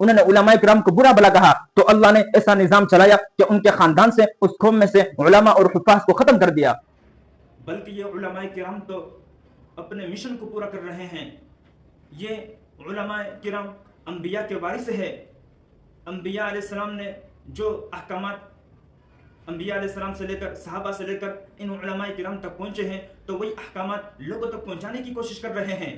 انہوں نے علماء کرام کو برا بلا کہا تو اللہ نے ایسا نظام چلایا کہ ان کے خاندان سے اس قوم میں سے علماء اور حفاظ کو ختم کر دیا. بلکہ یہ علماء کرام تو اپنے مشن کو پورا کر رہے ہیں. یہ علماء کرام انبیاء کے وارث ہے. انبیاء علیہ السلام نے جو احکامات انبیاء علیہ السلام سے لے کر صحابہ سے لے کر ان علماء کرام تک پہنچے ہیں تو وہی احکامات لوگوں تک پہنچانے کی کوشش کر رہے ہیں.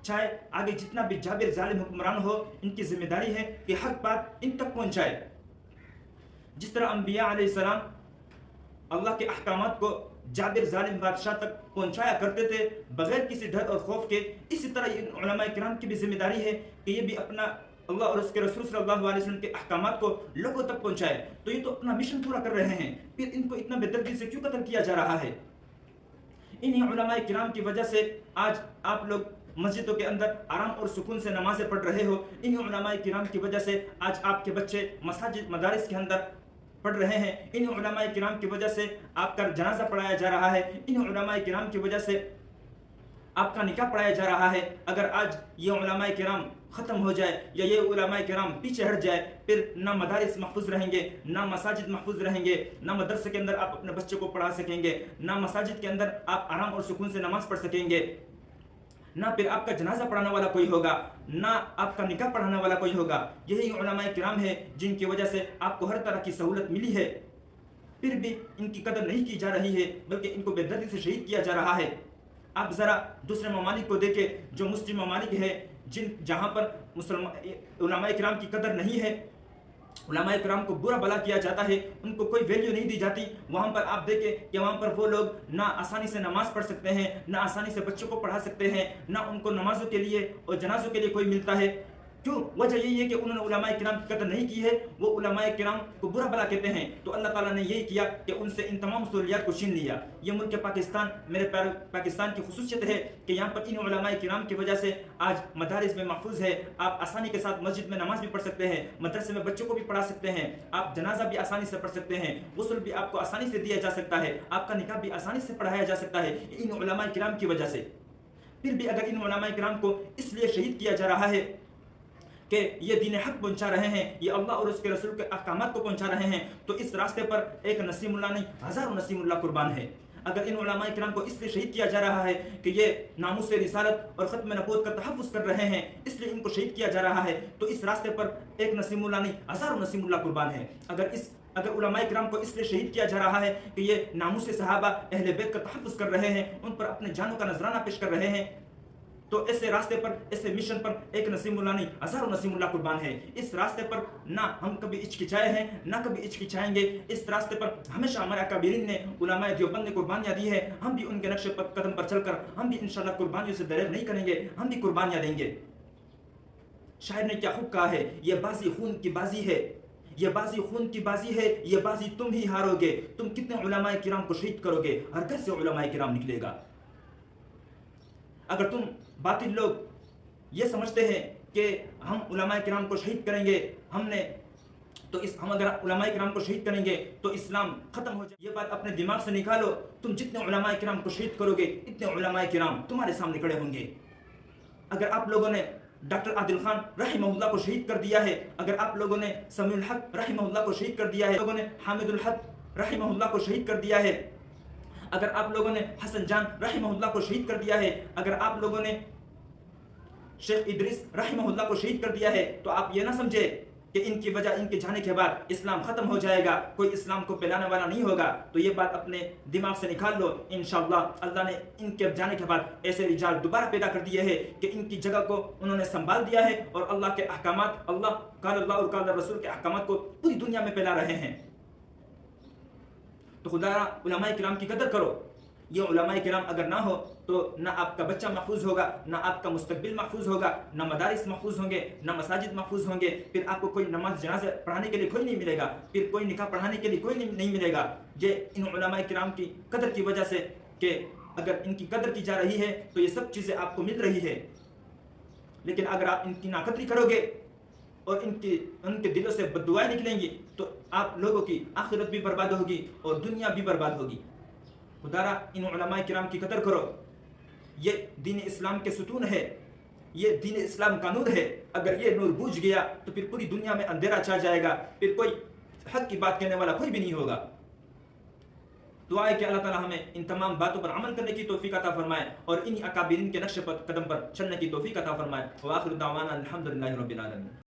چاہے آگے جتنا بھی جابر ظالم حکمران ہو, ان کی ذمہ داری ہے کہ حق بات ان تک پہنچائے. جس طرح انبیاء علیہ السلام اللہ کے احکامات کو جابر ظالم بادشاہ تک پہنچایا کرتے تھے بغیر کسی ڈر اور خوف کے, اسی طرح ان علماء کرام کی بھی ذمہ داری ہے کہ یہ بھی اپنا اللہ اور اس کے رسول صلی اللہ علیہ وسلم کے احکامات کو لوگوں تک پہنچائے. تو یہ تو اپنا مشن پورا کر رہے ہیں, پھر ان کو اتنا بے دردی سے کیوں قتل کیا جا رہا ہے؟ انہی علماء کرام کی وجہ سے آج آپ لوگ مسجدوں کے اندر آرام اور سکون سے نمازیں پڑھ رہے ہو. انہی علماء کرام کی وجہ سے آج آپ کے بچے مساجد مدارس کے اندر پڑھ رہے ہیں. انہی علماء کرام کی وجہ سے آپ کا جنازہ پڑھایا جا رہا ہے. انہی علماء کرام کی وجہ سے آپ کا نکاح پڑھایا جا رہا ہے. اگر آج یہ علماء کرام ختم ہو جائے یا یہ علماء کرام پیچھے ہٹ جائے, پھر نہ مدارس محفوظ رہیں گے, نہ مساجد محفوظ رہیں گے, نہ مدرسے کے اندر آپ اپنے بچے کو پڑھا سکیں گے, نہ مساجد کے اندر آپ آرام اور سکون سے نماز پڑھ سکیں گے, نہ پھر آپ کا جنازہ پڑھانے والا کوئی ہوگا, نہ آپ کا نکاح پڑھانے والا کوئی ہوگا. یہی علماء کرام ہے جن کی وجہ سے آپ کو ہر طرح کی سہولت ملی ہے, پھر بھی ان کی قدر نہیں کی جا رہی ہے بلکہ ان کو بے دردی سے شہید کیا جا رہا ہے. آپ ذرا دوسرے ممالک کو دیکھیں جو مسلم ممالک ہے, جہاں پر علماء کرام کی قدر نہیں ہے, علماء کرام کو برا بلا کیا جاتا ہے, ان کو کوئی ویلیو نہیں دی جاتی. وہاں پر آپ دیکھیں کہ وہاں پر وہ لوگ نہ آسانی سے نماز پڑھ سکتے ہیں, نہ آسانی سے بچوں کو پڑھا سکتے ہیں, نہ ان کو نمازوں کے لیے اور جنازوں کے لیے کوئی ملتا ہے. کیوں؟ وجہ یہی ہے کہ انہوں نے علماء کرام کی قدر نہیں کی ہے, وہ علماء کرام کو برا بلا کہتے ہیں. تو اللہ تعالیٰ نے یہی کیا کہ ان سے ان تمام سہولیات کو چھین لیا. یہ ملک پاکستان میرے پیارے پاکستان کی خصوصیت ہے کہ یہاں پر ان علماء کرام کی وجہ سے آج مدارس میں محفوظ ہے. آپ آسانی کے ساتھ مسجد میں نماز بھی پڑھ سکتے ہیں, مدرسے میں بچوں کو بھی پڑھا سکتے ہیں, آپ جنازہ بھی آسانی سے پڑھ سکتے ہیں, غسل بھی آپ کو آسانی سے دیا جا سکتا ہے, آپ کا نکاح بھی آسانی سے پڑھایا جا سکتا ہے ان علماء کرام کی وجہ سے. پھر بھی اگر ان علماء کرام کو اس لیے شہید کیا جا رہا ہے کہ یہ دین حق پہنچا رہے ہیں, یہ اللہ اور اس کے رسول کے احکامات کو پہنچا رہے ہیں, تو اس راستے پر ایک نسیم اللہ نہیں ہزاروں نسیم اللہ قربان ہے. اگر ان علماء کرام کو اس لیے شہید کیا جا رہا ہے کہ یہ ناموس رسالت اور ختم نبوت کا تحفظ کر رہے ہیں, اس لیے ان کو شہید کیا جا رہا ہے, تو اس راستے پر ایک نسیم اللہ نہیں ہزاروں نسیم اللہ قربان ہے. اگر علماء کرام کو اس لیے شہید کیا جا رہا ہے کہ یہ ناموس صحابہ اہل بیت کا تحفظ کر رہے ہیں, ان پر اپنے جانوں کا نذرانہ پیش کر رہے ہیں, تو ایسے راستے پر, ایسے مشن پر ایک نسیم اللہ نہیں ہزاروں نسیم اللہ قربان ہے. اس راستے پر نہ ہم کبھی ہچکچائے ہیں, نہ کبھی ہچکچائیں گے. اس راستے پر ہمیشہ ہمارے اکابرین نے علماء دیوبند نے قربانیاں دی ہے, ہم بھی ان کے نقش قدم پر چل کر ہم بھی انشاءاللہ قربانیوں سے دریغ نہیں کریں گے, ہم بھی قربانیاں دیں گے. شاعر نے کیا خوب کہا ہے, یہ بازی خون کی بازی ہے, یہ بازی خون کی بازی ہے, یہ بازی تم ہی ہارو گے. تم کتنے علماء کرام کو شہید کرو گے, ہر گھر سے علماء کرام نکلے گا. اگر تم باطل لوگ یہ سمجھتے ہیں کہ ہم علماء کرام کو شہید کریں گے, ہم اگر علماء کرام کو شہید کریں گے تو اسلام ختم ہو جائے, یہ بات اپنے دماغ سے نکالو. تم جتنے علماء کرام کو شہید کرو گے اتنے علماء کرام تمہارے سامنے کھڑے ہوں گے. اگر آپ لوگوں نے ڈاکٹر عادل خان رحمہ اللہ کو شہید کر دیا ہے, اگر آپ لوگوں نے سمیع الحق رحمہ اللہ کو شہید کر دیا ہے, لوگوں نے حامد الحق رحمہ اللہ کو شہید کر دیا ہے, اگر آپ لوگوں نے حسن جان رحمہ اللہ کو شہید کر دیا ہے, اگر آپ لوگوں نے شیخ ادریس رحمہ اللہ کو شہید کر دیا ہے, تو آپ یہ نہ سمجھے کہ ان کی وجہ ان کے جانے کے بعد اسلام ختم ہو جائے گا, کوئی اسلام کو پھیلانے والا نہیں ہوگا. تو یہ بات اپنے دماغ سے نکال لو. انشاءاللہ اللہ نے ان کے جانے کے بعد ایسے رجال دوبارہ پیدا کر دیے ہیں کہ ان کی جگہ کو انہوں نے سنبھال دیا ہے اور اللہ کے احکامات, اللہ قال اللہ اور قال رسول کے احکامات کو پوری دنیا میں پھیلا رہے ہیں. تو خدا علماء کرام کی قدر کرو. یہ علماء کرام اگر نہ ہو تو نہ آپ کا بچہ محفوظ ہوگا, نہ آپ کا مستقبل محفوظ ہوگا, نہ مدارس محفوظ ہوں گے, نہ مساجد محفوظ ہوں گے. پھر آپ کو کوئی نماز جنازہ پڑھانے کے لیے کوئی نہیں ملے گا, پھر کوئی نکاح پڑھانے کے لیے کوئی نہیں ملے گا. یہ ان علماء کرام کی قدر کی وجہ سے کہ اگر ان کی قدر کی جا رہی ہے تو یہ سب چیزیں آپ کو مل رہی ہے. لیکن اگر آپ ان کی ناقدری کرو گے اور ان کے دلوں سے بد دعائیں نکلیں گی تو آپ لوگوں کی آخرت بھی برباد ہوگی اور دنیا بھی برباد ہوگی. خدا را ان علماء کرام کی قدر کرو. یہ دین اسلام کے ستون ہے. یہ دین اسلام کا نور ہے، اگر یہ نور بجھ گیا تو پھر پوری دنیا میں اندھیرا چھا جائے گا، پھر کوئی حق کی بات کہنے والا کوئی بھی نہیں ہوگا۔ دعا ہے کہ اللہ تعالی ہمیں ان تمام باتوں پر عمل کرنے کی توفیق عطا فرمائے اور انہی اکابرین کے نقش قدم پر چلنے کی توفیق عطا فرمائے۔ وآخر دعوانا الحمدللہ رب العالمین۔